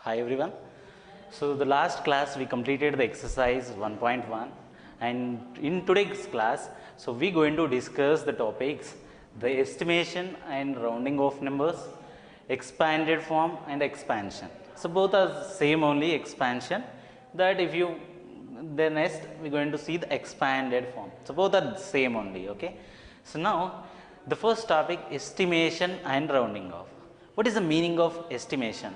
Hi everyone. So the last class we completed the exercise 1.1 and in today's class we going to discuss the topics the estimation and rounding of numbers, expanded form and expansion. So both are same only expansion that if you the next we are going to see the expanded form. So both are same only, okay. So now the first topic estimation and rounding off. What is the meaning of estimation?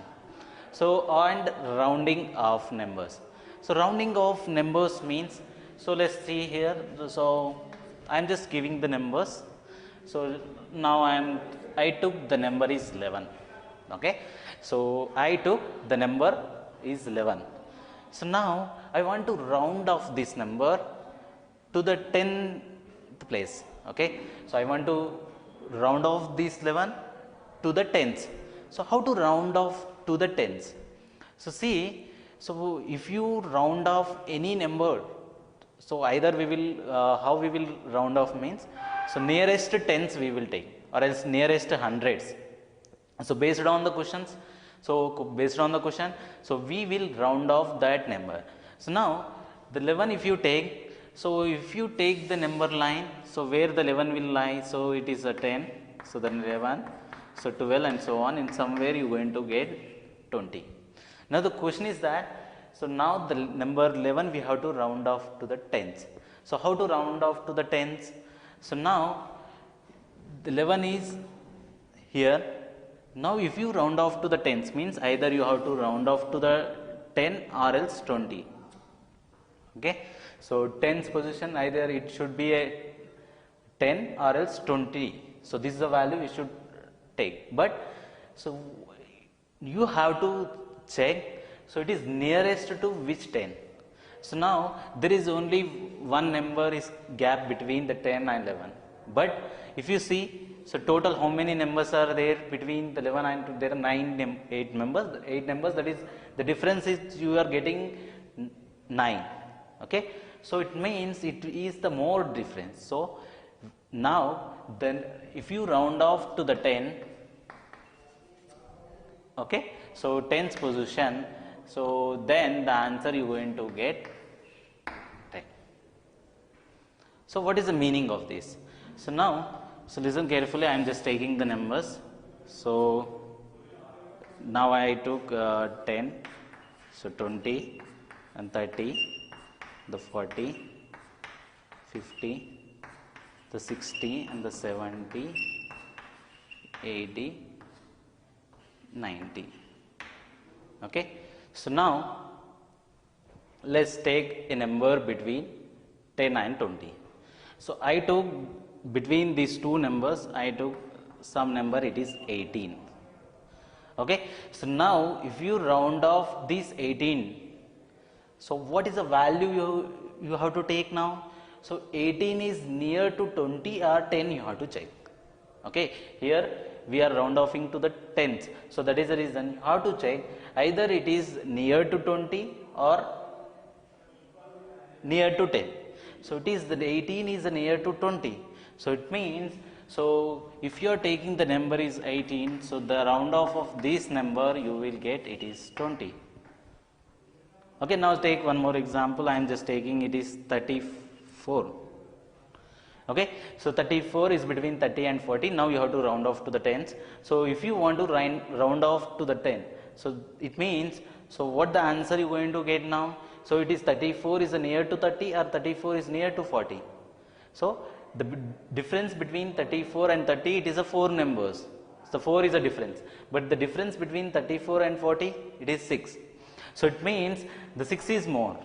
So and rounding of numbers. So rounding of numbers means, so let's see here. So I am just giving the numbers. So now I took the number is 11. Okay. So I took the number is 11. So now I want to round off this number to the 10th place. Okay. So I want to round off this 11 to the 10th. So how to round off to the tens? So see, so if you round off any number, so either we will how we will round off means, so nearest tens we will take or else nearest hundreds. So based on the questions, so we will round off that number. So now the 11 if you take, so if you take the number line, so where the 11 will lie, so it is a 10, so then 11. So 12 and so on, in somewhere you are going to get 20. Now the question is that, so now the number 11 we have to round off to the tens. So how to round off to the tens? So now the 11 is here. Now if you round off to the tens means either you have to round off to the 10 or else 20. Okay. So tens position either it should be a 10 or else 20. So this is the value we should take, but so you have to check, so it is nearest to which 10. So now there is only one number is gap between the 10 and 11, but if you see, so total how many numbers are there between the 11 and there are 8 numbers, that is the difference is you are getting 9. Okay, so it means it is the more difference. So now then if you round off to the 10, okay, so 10th position, so then the answer you are going to get 10. So what is the meaning of this? So now, so listen carefully, I am just taking the numbers. So now I took 10, so 20 and 30, the 40, 50, the 60 and the 70, 80, 90. Okay. So now let's take a number between 10 and 20. So I took between these two numbers, I took some number, it is 18. Okay. So now if you round off this 18, so what is the value you have to take now? So 18 is near to 20 or 10 you have to check. Okay, here we are round offing to the tens. So that is the reason you have to check either it is near to 20 or near to 10. So it is the 18 is near to 20. So it means, so if you are taking the number is 18, so the round off of this number you will get it is 20. Okay, now take one more example. I am just taking it is 34. Okay, so 34 is between 30 and 40. Now you have to round off to the tens. So if you want to round off to the 10, so it means, so what the answer you are going to get now? So it is 34 is near to 30 or 34 is near to 40. So the difference between 34 and 30, it is a 4 numbers. So 4 is a difference, but the difference between 34 and 40, it is 6. So it means the 6 is more.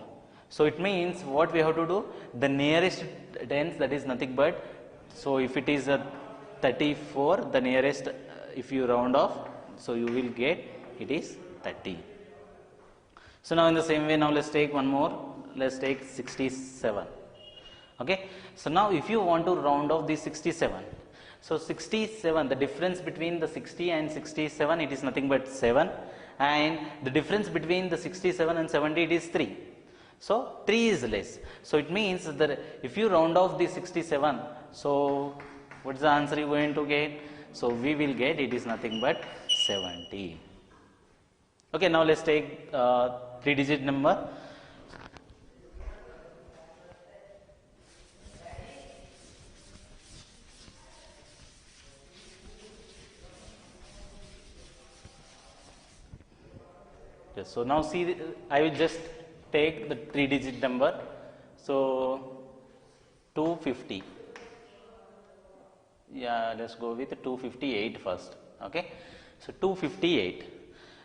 So it means what we have to do, the nearest tens, that is nothing but, so if it is a 34, the nearest if you round off, so you will get it is 30. So now in the same way, now let's take one more, let's take 67. Okay, so now if you want to round off this 67, so 67, the difference between the 60 and 67, it is nothing but 7, and the difference between the 67 and 70, it is 3. So 3 is less. So it means that if you round off the 67, so what is the answer you are going to get? So we will get it is nothing but 70. Okay, now let's take 3-digit number. Yes, so now see, I will just take the 3-digit number. So 250. Yeah, let's go with 258 first. Okay, so 258.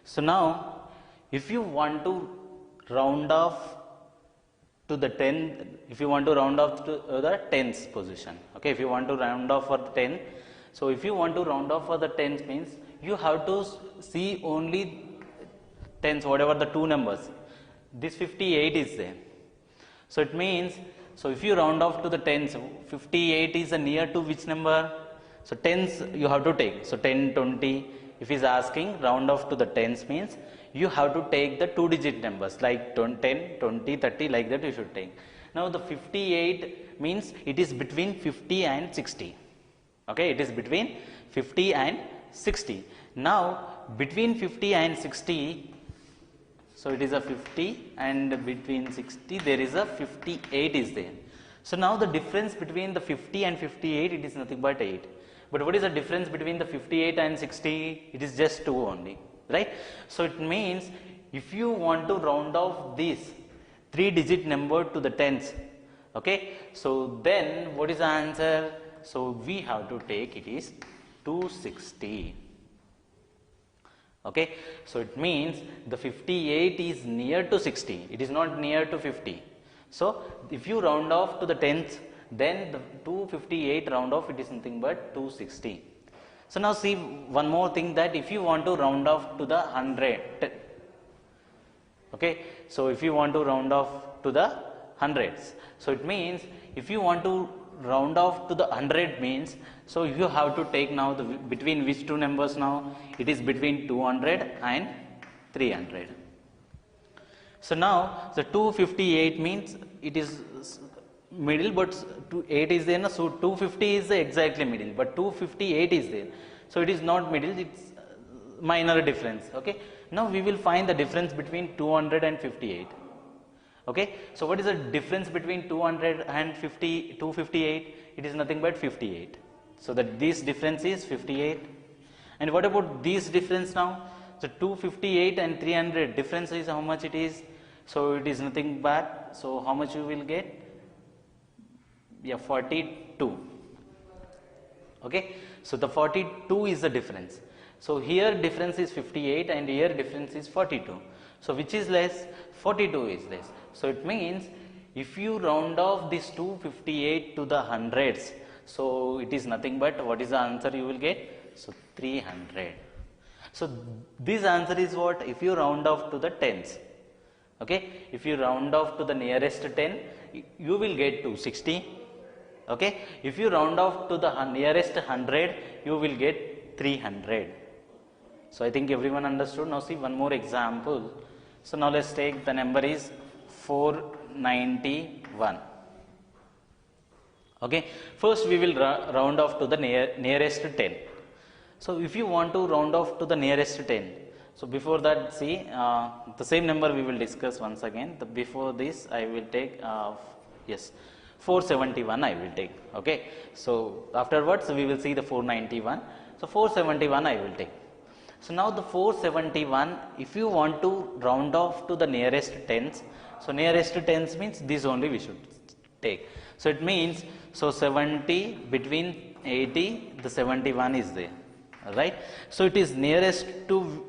So now if you want to round off to the 10, if you want to round off to the tens position, okay, if you want to round off for 10, so if you want to round off for the tens means you have to see only tens, whatever the two numbers. This 58 is there, so it means, so if you round off to the tens, 58 is near to which number? So tens you have to take, so 10, 20. If he is asking round off to the tens means you have to take the 2-digit numbers like 10, 20, 30, like that you should take. Now the 58 means it is between 50 and 60. Okay, it is between 50 and 60. Now between 50 and 60, so it is a 50, and between 60 there is a 58 is there. So now the difference between the 50 and 58, it is nothing but 8. But what is the difference between the 58 and 60? It is just 2 only, right? So it means if you want to round off this 3-digit number to the tens, okay, so then what is the answer? So we have to take, it is 260. Okay, so it means the 58 is near to 60, it is not near to 50. So if you round off to the tens, then the 258 round off, it is nothing but 260. So now see one more thing, that if you want to round off to the 100, okay, so if you want to round off to the hundreds, so it means if you want to round off to the 100 means, so you have to take now the between which two numbers now? It is between 200 and 300. So now the 258 means it is middle, but 8 is there, so 250 is exactly middle, but 258 is there, so it is not middle, it's minor difference. Okay, now we will find the difference between 200 and 58. Okay, so what is the difference between 200 and 258? It is nothing but 58. So that this difference is 58. And what about this difference now? So 258 and 300 difference is how much it is? So it is nothing but, so how much you will get? Yeah, 42. Okay, so the 42 is the difference. So here difference is 58 and here difference is 42. So which is less? 42 is less. So it means if you round off this 258 to the hundreds, so it is nothing but, what is the answer you will get? So 300. So this answer is what? If you round off to the tens. Okay, if you round off to the nearest 10, you will get 260. Okay, if you round off to the nearest 100, you will get 300. So I think everyone understood. Now see one more example. So now let's take, the number is 491. Okay, first we will round off to the nearest 10. So if you want to round off to the nearest 10, so before that, see the same number we will discuss once again. Before this I will take yes, 471 I will take. Okay, so afterwards we will see the 491. So 471 I will take. So now the 471, if you want to round off to the nearest tens, so nearest tens means this only we should take. So it means, so 70 between 80, the 71 is there, right? So it is nearest to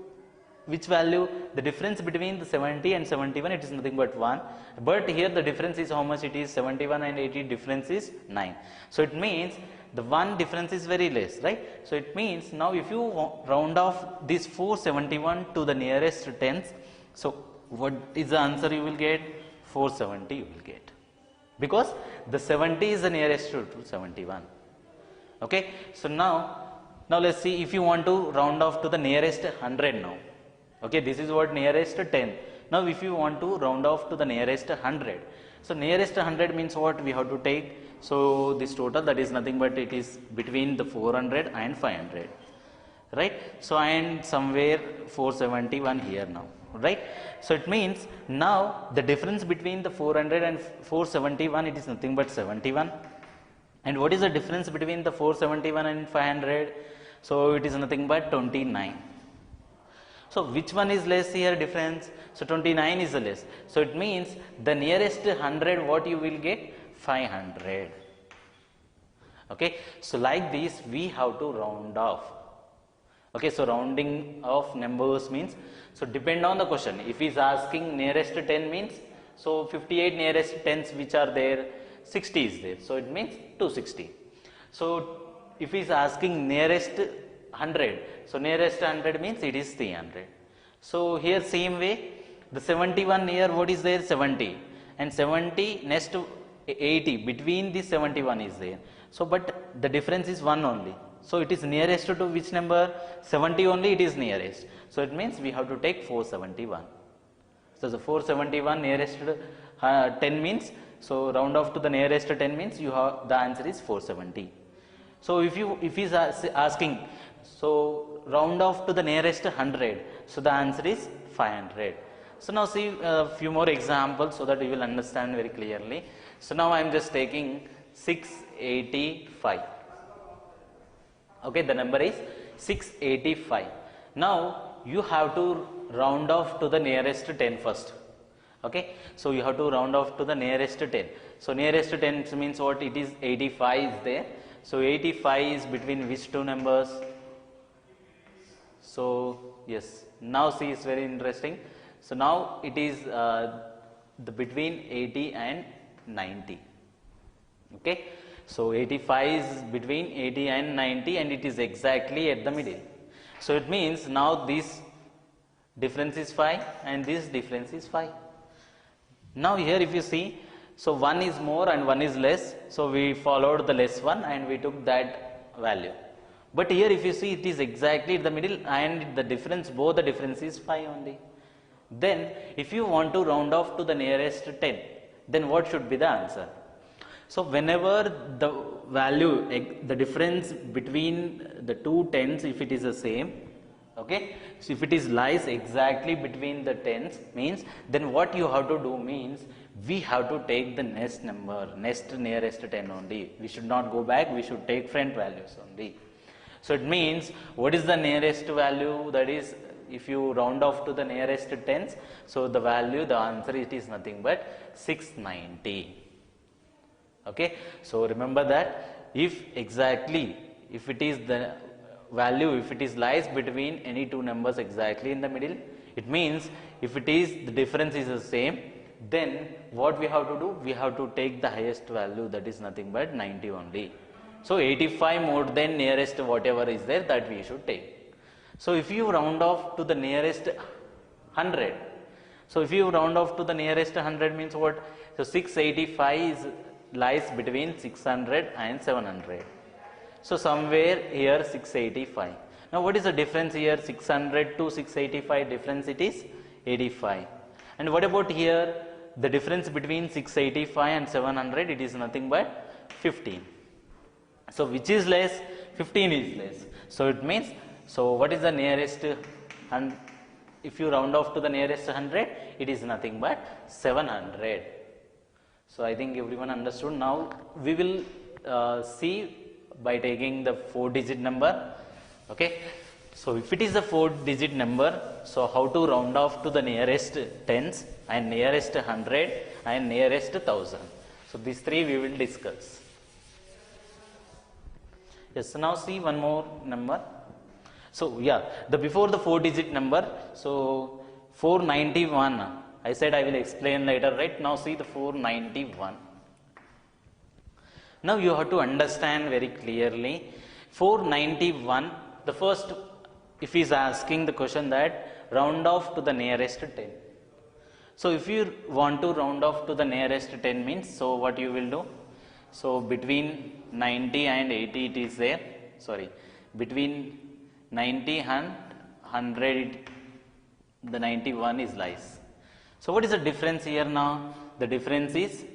which value? The difference between the 70 and 71, it is nothing but 1. But here the difference is how much it is? 71 and 80 difference is 9. So it means the 1 difference is very less, right? So it means now if you round off this 471 to the nearest tens, so what is the answer you will get? 470 you will get. Because the 70 is the nearest to 71. Okay, so now let's see if you want to round off to the nearest 100 now. Okay, this is what nearest 10. Now if you want to round off to the nearest 100, so nearest 100 means what we have to take? So this total, that is nothing but it is between the 400 and 500, right? So and somewhere 471 here now, right? So it means now the difference between the 400 and 471, it is nothing but 71. And what is the difference between the 471 and 500? So it is nothing but 29. So which one is less here difference? So 29 is the less. So it means the nearest 100 what you will get? 500. Okay. So like this we have to round off. Okay. So rounding off numbers means, so depend on the question. If he is asking nearest 10 means, so 58 nearest 10s which are there, 60 is there. So it means 260. So if he is asking nearest 100, so nearest 100 means it is 300. So here same way, the 71 here what is there? 70, and 70 next to 80, between the 71 is there. So but the difference is 1 only. So it is nearest to which number? 70 only it is nearest. So it means we have to take 471. So the 471 nearest to 10 means, so round off to the nearest 10 means you have, the answer is 470. So if he is asking, so round off to the nearest 100, so the answer is 500. So now see a few more examples so that you will understand very clearly. So now I am just taking 685. Okay, the number is 685. Now you have to round off to the nearest 10 first. Okay, so you have to round off to the nearest 10. So nearest 10 means what? It is 85 is there. So 85 is between which two numbers? So yes, now see, it's very interesting. So now it is the between 80 and 90. Okay, so 85 is between 80 and 90, and it is exactly at the middle. So it means now this difference is 5 and this difference is 5. Now here if you see, so one is more and one is less, so we followed the less one and we took that value. But here if you see, it is exactly in the middle and the difference, both the difference is 5 only. Then if you want to round off to the nearest 10, then what should be the answer? So whenever the value, the difference between the two tens, if it is the same, okay, so if it is lies exactly between the tens means, then what you have to do means, we have to take the next number, next nearest 10 only. We should not go back, we should take front values only. So it means, what is the nearest value? That is, if you round off to the nearest tens, so the value, the answer, it is nothing but 690. Okay, so remember that if exactly, if it is the value, if it is lies between any two numbers exactly in the middle, it means if it is, the difference is the same, then what we have to do? We have to take the highest value, that is nothing but 90 only. So 85 more than nearest whatever is there, that we should take. So if you round off to the nearest 100, so if you round off to the nearest 100 means what? So 685 is lies between 600 and 700. So somewhere here 685. Now what is the difference here? 600 to 685 difference, it is 85. And what about here? The difference between 685 and 700, it is nothing but 15. So which is less? 15 is less. So it means, so what is the nearest, and if you round off to the nearest 100, it is nothing but 700. So I think everyone understood. Now we will see by taking the 4-digit number. Okay, so if it is a 4-digit number, so how to round off to the nearest tens and nearest 100 and nearest 1000. So these three we will discuss. Yes, so now see one more number. So yeah, the before the 4-digit number, so 491. I said I will explain later, right? Now see the 491. Now you have to understand very clearly. 491, the first, if he is asking the question that round off to the nearest 10. So if you want to round off to the nearest 10 means, so what you will do? So between 90 and 80 it is there. Sorry, between 90 and 100, the 91 is lies. So what is the difference here now? The difference is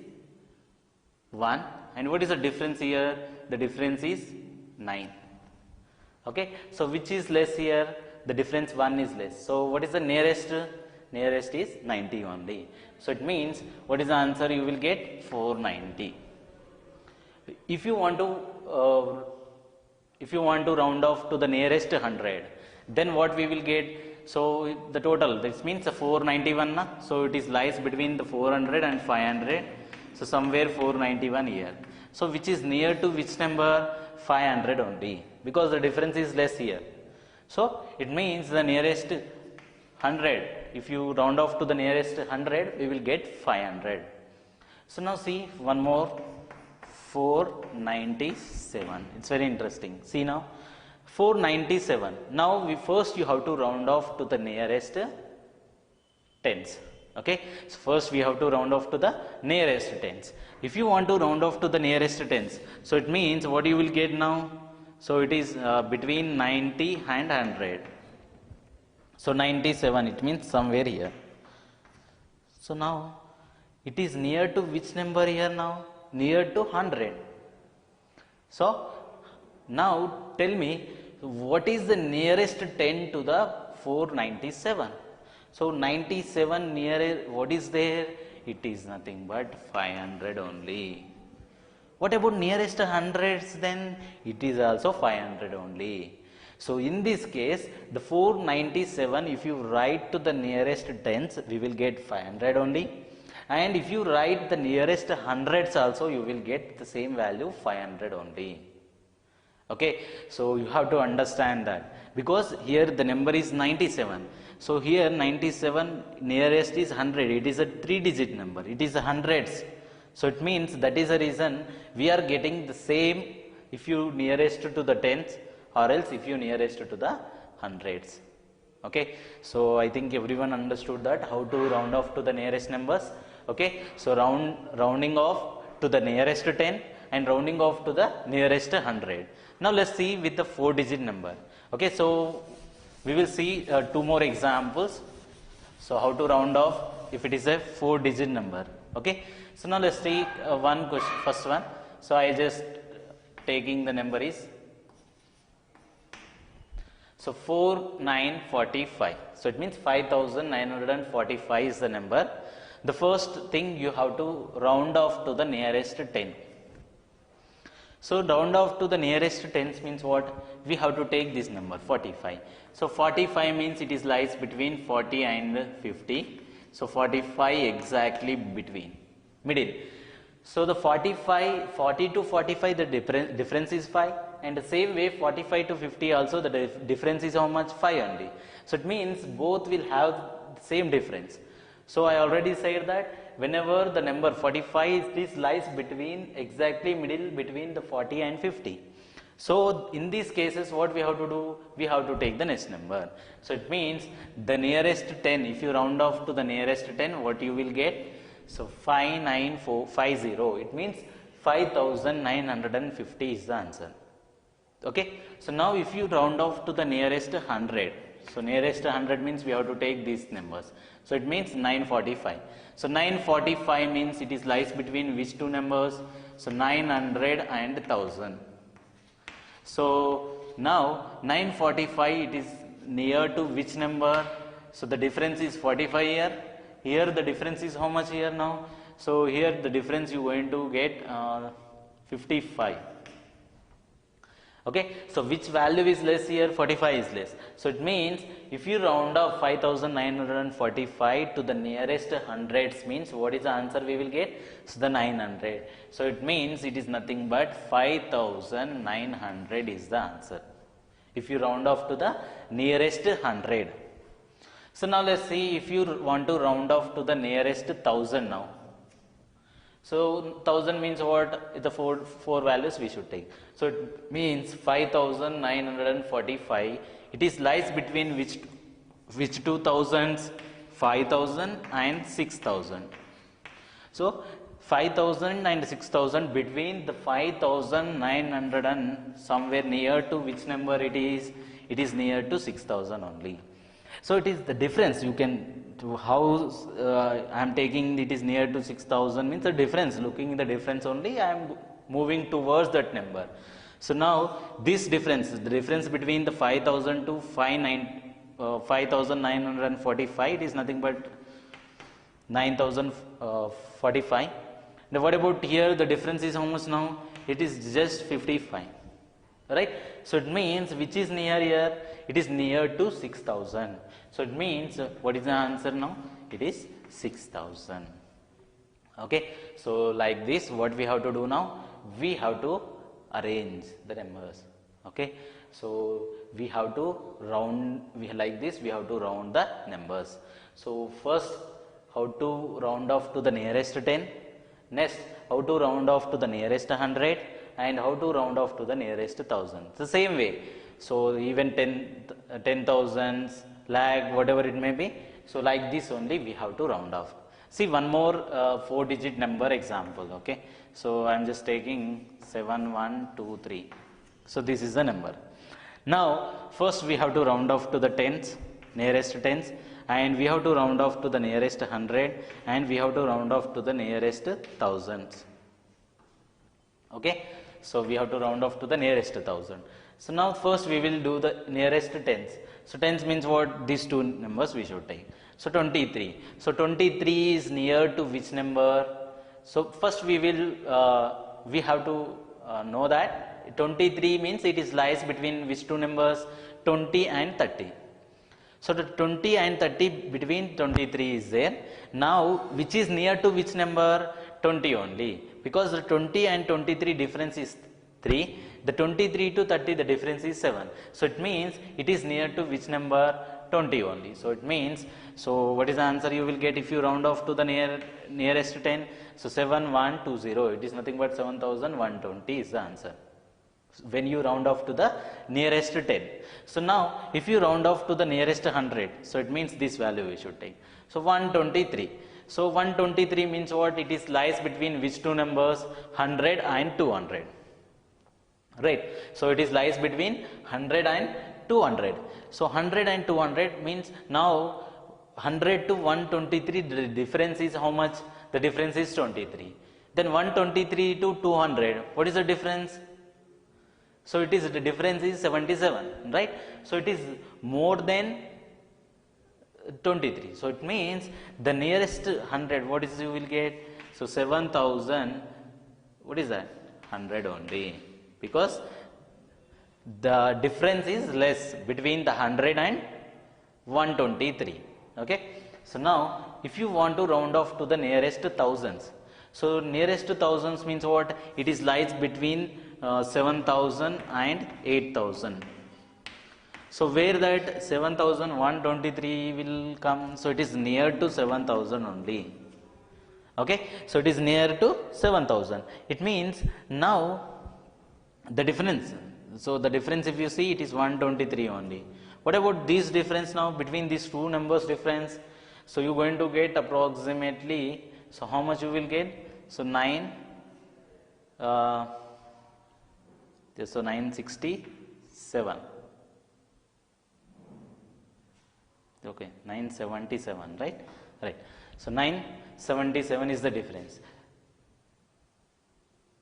1. And what is the difference here? The difference is 9. Okay, so which is less here? The difference 1 is less. So what is the nearest? Nearest is 90 only. So it means what is the answer? You will get 490. If you want to round off to the nearest 100, then what we will get? So the total, this means the 491 na? So it is lies between the 400 and 500. So somewhere 491 here. So which is near to which number? 500 only, because the difference is less here. So it means the nearest 100, if you round off to the nearest 100, we will get 500. So now see one more, 497. It's very interesting. See now, 497. Now first you have to round off to the nearest tens. Okay, so first we have to round off to the nearest tens. If you want to round off to the nearest tens, so it means what you will get now? So it is between 90 and 100. So 97, it means somewhere here. So now it is near to which number here now? Near to 100. So now tell me, what is the nearest 10 to the 497? So 97 near, what is there? It is nothing but 500 only. What about nearest hundreds then? It is also 500 only. So in this case, the 497, if you write to the nearest tens, we will get 500 only. And if you write the nearest hundreds also, you will get the same value, 500 only. Okay, so you have to understand that, because here the number is 97. So here 97 nearest is 100. It is a 3-digit number. It is hundreds. So it means that is the reason we are getting the same if you nearest to the tens, or else if you nearest to the hundreds. Okay, so I think everyone understood that how to round off to the nearest numbers. Okay, so rounding off to the nearest 10 and rounding off to the nearest 100. Now let's see with the 4-digit number. Okay, so we will see 2 more examples. So how to round off if it is a 4-digit number. Okay, so now let's take one question, first one. So I just taking the number is, so 4945. So it means 5945 is the number. The first thing you have to round off to the nearest 10. So round off to the nearest tens means what? We have to take this number 45. So 45 means it is lies between 40 and 50. So 45 exactly between, middle. So the 40 to 45, the difference is 5, and the same way 45 to 50 also the difference is how much? 5 only. So it means both will have the same difference. So I already said that whenever the number 45 this lies between, exactly middle between the 40 and 50. So in these cases what we have to do? We have to take the next number. So it means the nearest 10, if you round off to the nearest 10, what you will get? So 59450, it means 5950 is the answer. Okay, so now if you round off to the nearest 100, so nearest 100 means we have to take these numbers. So it means 945. So 945 means it is lies between which two numbers? So 900 and 1000. So now 945, it is near to which number? So the difference is 45 here. Here the difference is how much here now? So here the difference you are going to get 55. Okay, so which value is less here? 45 is less. So it means if you round off 5945 to the nearest hundreds means what is the answer we will get? So the 900. So it means it is nothing but 5900 is the answer if you round off to the nearest 100. So now let's see if you want to round off to the nearest 1000 now. So 1000 means what? The four values we should take. So it means 5945. It is lies between which two thousands? 5000 and 6000. So 5000 and 6000, between the 5900 and somewhere near to which number it is? It is near to 6000 only. So it is the difference. You can to how I am taking it is near to 6000 means the difference. Looking in the difference only, I am moving towards that number. So now this difference, the difference between the 5000 to 5945, it is nothing but 9045. Now what about here? The difference is how much now? It is just 55. Right? So it means which is near here? It is near to 6000. So it means what is the answer now? It is 6000. Okay. So like this, what we have to do now? We have to arrange the numbers. Okay. So we have to round, like this, we have to round the numbers. So first, how to round off to the nearest 10. Next, how to round off to the nearest 100, and how to round off to the nearest 1000. It's the same way. So even 10,000, lakh, whatever it may be. So like this only we have to round off. See one more 4-digit number example. Okay. So I am just taking 7123. So this is the number. Now first we have to round off to the tens, nearest tens, and we have to round off to the nearest 100, and we have to round off to the nearest thousands. Okay. So we have to round off to the nearest 1000. So now first we will do the nearest tens. So tens means what? These two numbers we should take. So 23. So 23 is near to which number? So first we will we have to know that 23 means it is lies between which two numbers? 20 and 30. So the 20 and 30 between 23 is there. Now which is near to which number? 20 only, because the 20 and 23 difference is 3. The 23 to 30 the difference is 7. So it means it is near to which number? 20 only. So it means, so what is the answer you will get if you round off to the nearest 10? So 7120, it is nothing but 7120 is the answer when you round off to the nearest 10. So now if you round off to the nearest 100, so it means this value we should take. So 123. So 123 means what? It is lies between which two numbers? 100 and 200. Right. So it is lies between 100 and 200. So 100 and 200 means now 100 to 123, the difference is how much? The difference is 23. Then 123 to 200, what is the difference? So it is, the difference is 77, right? So it is more than 23. So it means the nearest 100, what is you will get? So 7000, what is that? 100 only, because the difference is less between the 100 and 123. Okay. So now if you want to round off to the nearest thousands, so nearest thousands means what? It is lies between 7000 and 8000. So where that 7123 will come? So it is near to 7000 only. Okay. So it is near to 7000. It means now the difference. So the difference, if you see, it is 123 only. What about this difference now between these two numbers difference? So you are going to get approximately, so how much you will get? So 967. Okay, 977, right? Right. So 977 is the difference.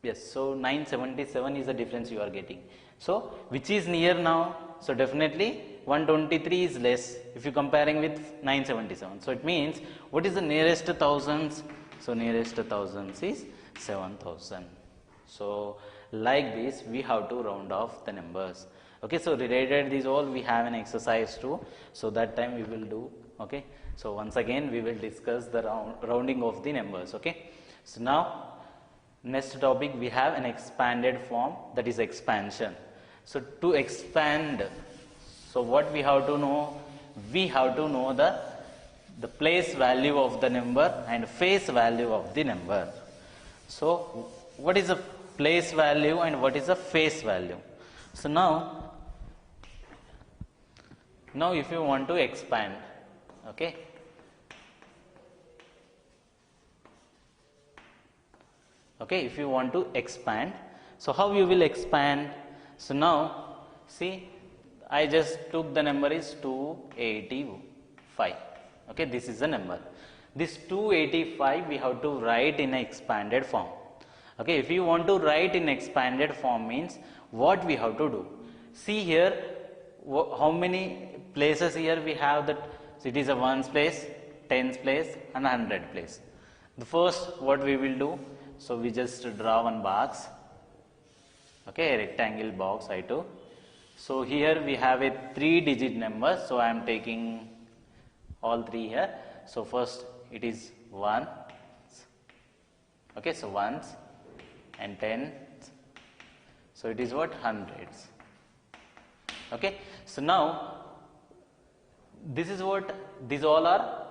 Yes, so 977 is the difference you are getting. So which is near now? So definitely 123 is less if you comparing with 977. So it means what is the nearest thousands? So nearest thousands is 7000. So like this we have to round off the numbers. Okay, so related these all we have an exercise too. So that time we will do. Okay, so once again we will discuss the rounding of the numbers. Okay, so now next topic we have an expanded form, that is expansion. So to expand, so what we have to know? We have to know the place value of the number and face value of the number. So what is the place value and what is the face value? So now if you want to expand, okay, if you want to expand, so how you will expand? So now see, I just took the number is 285. Okay, this is the number. This 285 we have to write in an expanded form. Okay, if you want to write in expanded form means what we have to do? See here, how many places here we have that, so it is a ones place, tens place and 100 place. The first what we will do, so we just draw one box, okay, a rectangle box I2. So here we have a 3-digit number, so I am taking all 3 here. So first it is 1, okay, so ones and tens, so it is what, hundreds, okay. So now this is what, these all are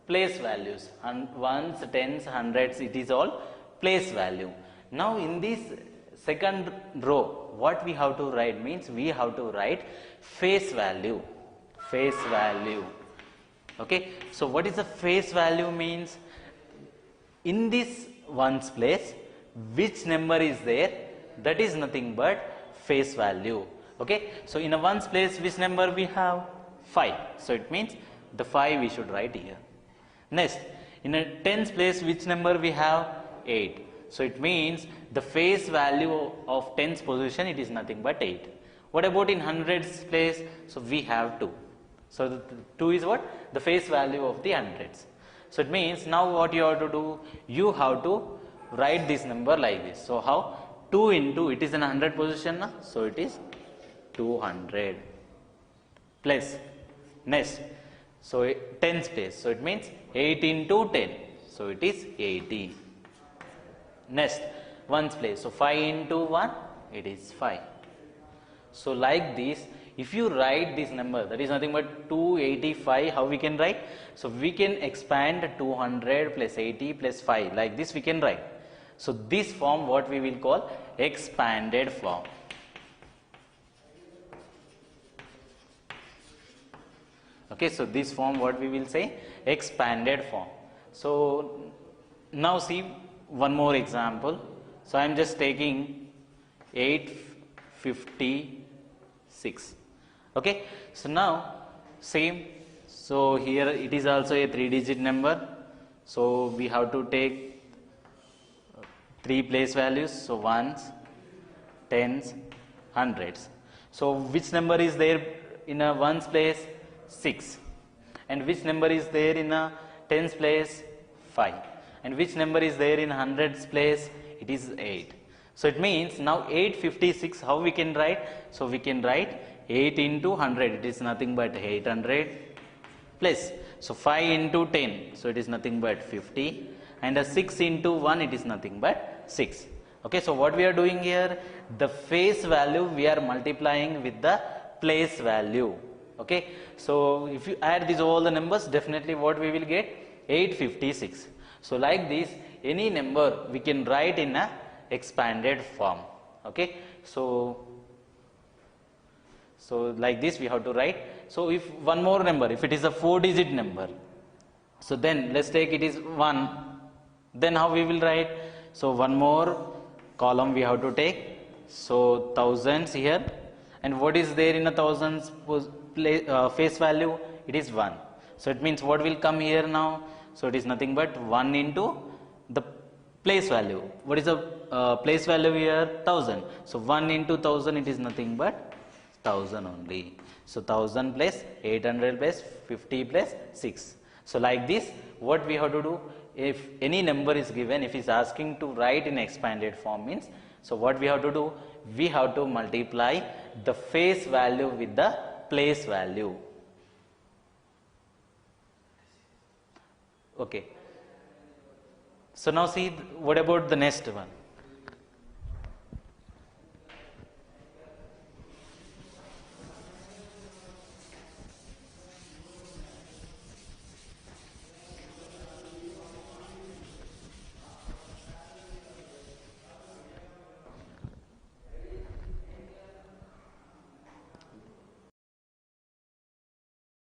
place values, and ones, tens, hundreds, it is all place value. Now in this second row, what we have to write means we have to write face value, okay. So what is the face value means? In this ones place, which number is there, that is nothing but face value, okay. So in a ones place, which number we have? 5, so it means the 5 we should write here. Next, in a tens place, which number we have? 8, so it means the face value of tens position, it is nothing but 8. What about in hundreds place? So we have 2, so the 2 is what? The face value of the hundreds. So it means now what you have to do, you have to write this number like this. So how? 2 into, it is in 100 position na? So it is 200 plus, next, so tens place, so it means 8 into 10, so it is 80. Next, ones place, so 5 into 1, it is 5. So like this, if you write this number, that is nothing but 285, how we can write? So we can expand 200 plus 80 plus 5, like this we can write. So this form what we will call expanded form. Okay, so this form what we will say? Expanded form. So now see one more example. So I am just taking 856. Okay, so now same. So here it is also a 3-digit number. So we have to take 3 place values. So ones, tens, hundreds. So which number is there in a ones place? 6. And which number is there in a tens place? 5. And which number is there in hundreds place? It is 8. So it means now 856, how we can write? So we can write 8 into 100, it is nothing but 800 plus. So 5 into 10, so it is nothing but 50. And a 6 into 1, it is nothing but 6. Okay, so what we are doing here? The face value we are multiplying with the place value. Okay, so if you add these all the numbers, definitely what we will get? 856. So like this, any number we can write in a expanded form. Okay, so like this we have to write. So if one more number, if it is a 4-digit number, so then let's take it is 1, then how we will write? So one more column we have to take, so thousands here, and what is there in a thousands face value? It is 1. So it means what will come here now? So it is nothing but 1 into the place value. What is the place value here? 1000. So 1 into 1000, it is nothing but 1000 only. So 1000 plus 800 plus 50 plus 6. So like this, what we have to do? If any number is given, if it's asking to write in expanded form means, so what we have to do? We have to multiply the face value with the place value. Okay. So now see, what about the next one?